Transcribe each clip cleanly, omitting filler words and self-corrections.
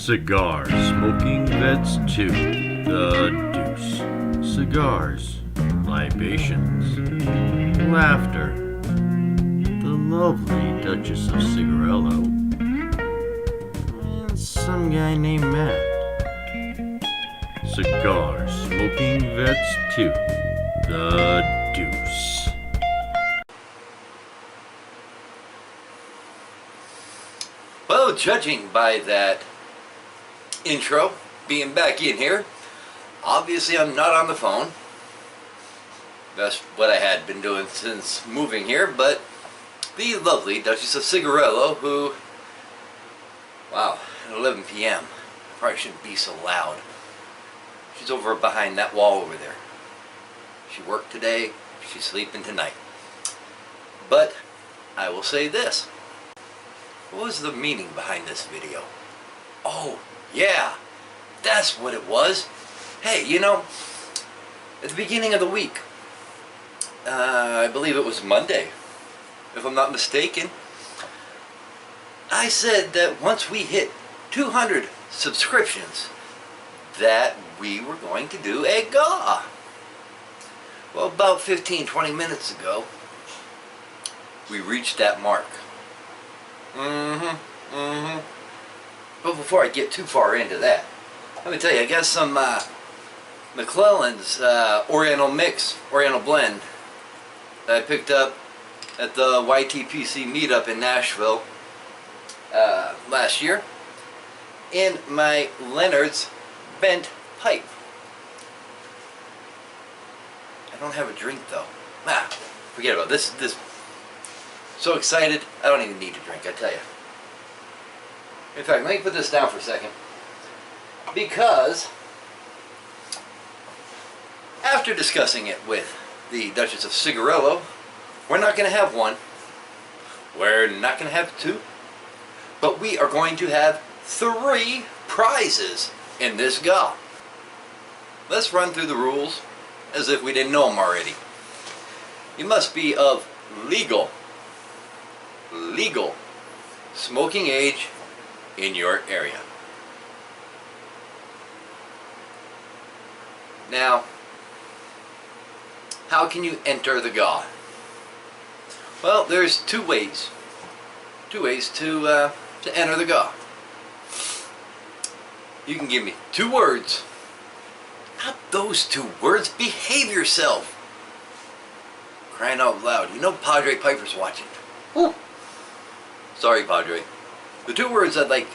Cigar Smoking Vets 2, The Deuce. Cigars, libations, laughter, the lovely Duchess of Cigarello, and some guy named Matt. Cigar Smoking Vets 2, The Deuce. Well, judging by that intro, being back in here, obviously I'm not on the phone. That's what I had been doing since moving here, but the lovely Duchess of Cigarello, who, wow, at 11 p.m. I probably shouldn't be so loud. She's over behind that wall over there. She worked today, she's sleeping tonight. But I will say this. What was the meaning behind this video? Oh, yeah, that's what it was. Hey, you know, at the beginning of the week, I believe it was Monday, if I'm not mistaken, I said that once we hit 200 subscriptions, that we were going to do a GAW. Well, about 15-20 minutes ago, we reached that mark. But before I get too far into that, let me tell you, I got some McClellan's Oriental Mix, Oriental Blend that I picked up at the YTPC meetup in Nashville last year, in my Leonard's bent pipe. I don't have a drink though. Forget about this. So excited, I don't even need a drink, I tell you. In fact, let me put this down for a second. Because after discussing it with the Duchess of Cigarello, we're not going to have one. We're not going to have two. But we are going to have 3 prizes in this GAW. Let's run through the rules as if we didn't know them already. You must be of legal smoking age in your area. Now, how can you enter the GAW? Well, there's two ways to enter the GAW. You can give me 2 words. Not those 2 words. Behave yourself. Crying out loud. You know Padre Piper's watching. Woo. Sorry, Padre. The 2 words I'd like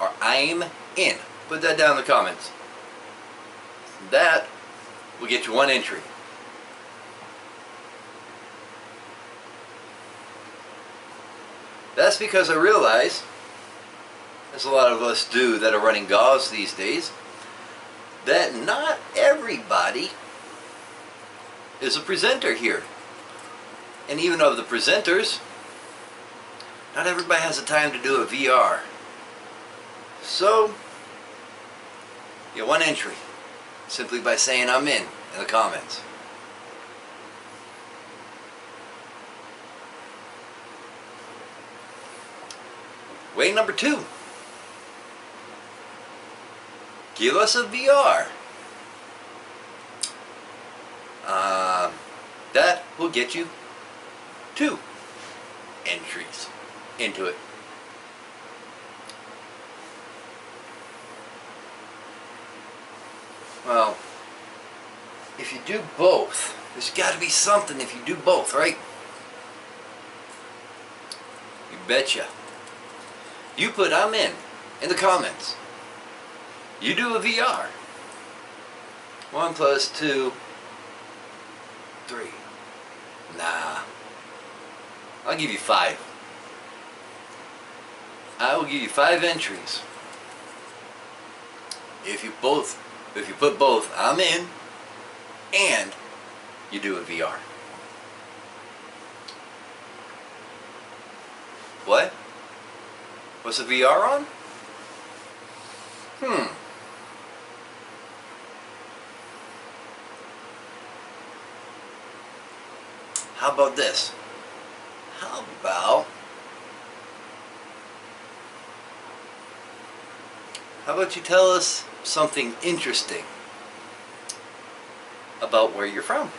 are I'm in. Put that down in the comments. That will get you 1 entry. That's because I realize, as a lot of us do that are running GAWs these days, that not everybody is a presenter here. And even of the presenters, not everybody has the time to do a VR. So, you get 1 entry, simply by saying I'm in the comments. Way number 2. Give us a VR. That will get you 2 entries into it. Well, if you do both, there's got to be something if you do both, right? You betcha. You put I'm in the comments. You do a VR. 1 + 2, 3. Nah. I'll give you 5. I will give you 5 entries. If you put both I'm in and you do a VR. What? What's the VR on? How about this? How about How about you tell us something interesting about where you're from?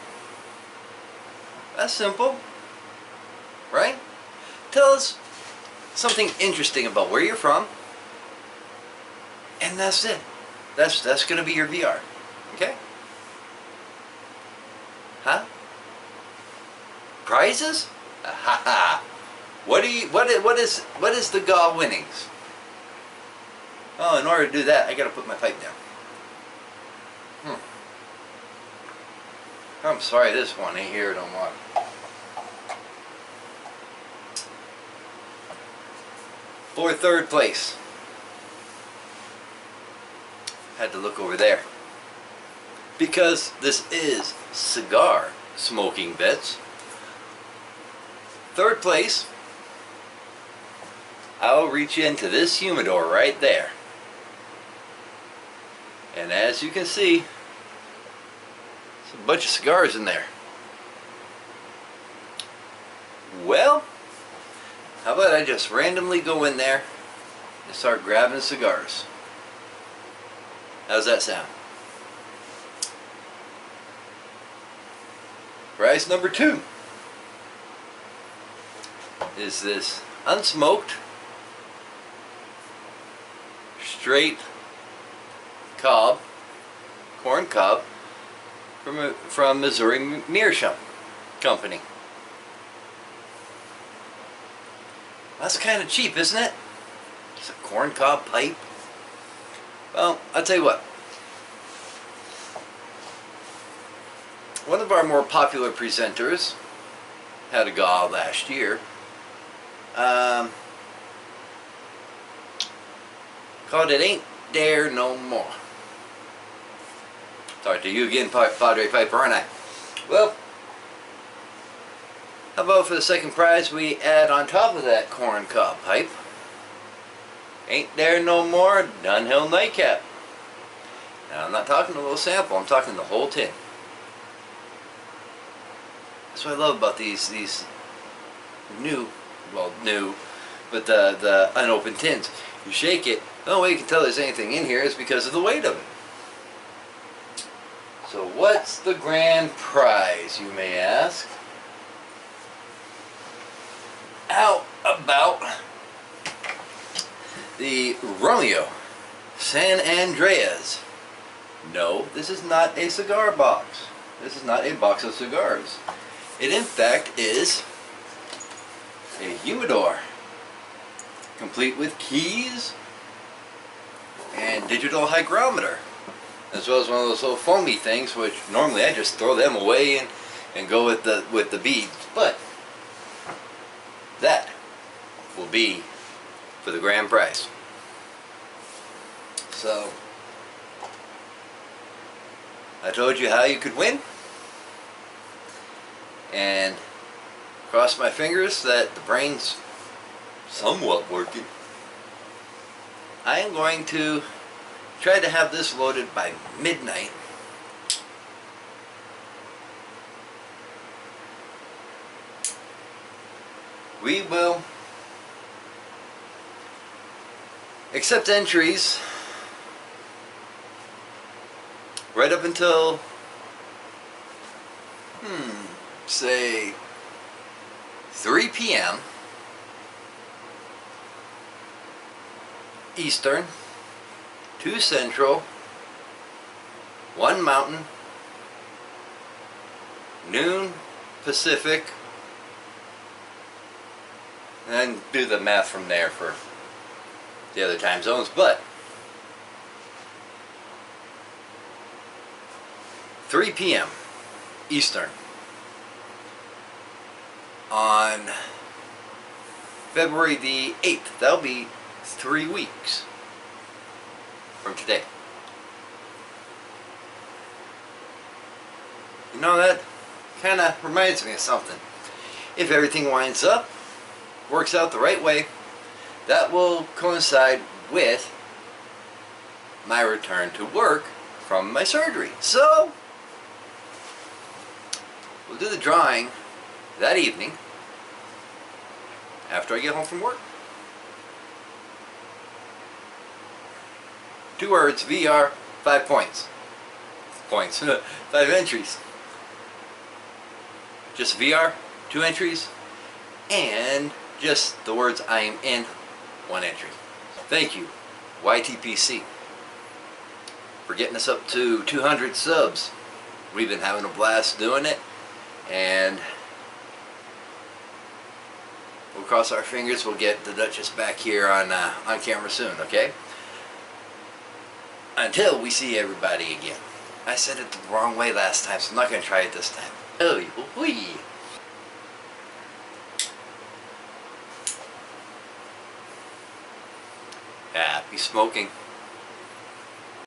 That's simple, right? Tell us something interesting about where you're from, and that's it. That's going to be your VR, okay? Huh? Prizes? Ha ha! What is the GAW winnings? Oh, in order to do that, I got to put my pipe down. I'm sorry, this one ain't here no more. For third place, had to look over there because this is cigar smoking bits. Third place, I'll reach into this humidor right there, and as you can see, there's a bunch of cigars in there. Well, how about I just randomly go in there and start grabbing cigars? How's that sound? Prize number 2 is this unsmoked, straight cob, corn cob from Missouri Meerschaum Company. That's kind of cheap, isn't it? It's a corn cob pipe. Well, I'll tell you what. One of our more popular presenters had a GAW last year. Called it Ain't There No More. Talk to you again, Padre Piper, aren't I? Well, how about for the second prize we add on top of that corn cob pipe, Ain't There No More Dunhill Nightcap. Now I'm not talking a little sample, I'm talking the whole tin. That's what I love about these new, but the unopened tins. You shake it, the only way you can tell there's anything in here is because of the weight of it. So what's the grand prize, you may ask? How about the Romeo San Andreas? No, this is not a cigar box. This is not a box of cigars. It in fact is a humidor, complete with keys and digital hygrometer, as well as one of those little foamy things, which normally I just throw them away and go with the beads. But that will be for the grand prize. So I told you how you could win, and cross my fingers that the brain's somewhat working. I am going to try to have this loaded by midnight. We will accept entries right up until say 3 p.m. Eastern, 2 Central, 1 Mountain, noon Pacific, and then do the math from there for the other time zones. But 3 p.m. Eastern on February the 8th. That'll be 3 weeks from today. You know, that kind of reminds me of something. If everything winds up, works out the right way, that will coincide with my return to work from my surgery. So we'll do the drawing that evening after I get home from work. 2 words, VR, 5 points. Points. 5 entries. Just VR, 2 entries. And just the words I am in, 1 entry. Thank you, YTPC, for getting us up to 200 subs. We've been having a blast doing it, and we'll cross our fingers we'll get the Duchess back here on camera soon, okay? Until we see everybody again. I said it the wrong way last time, so I'm not going to try it this time. Oh, wee. Happy smoking.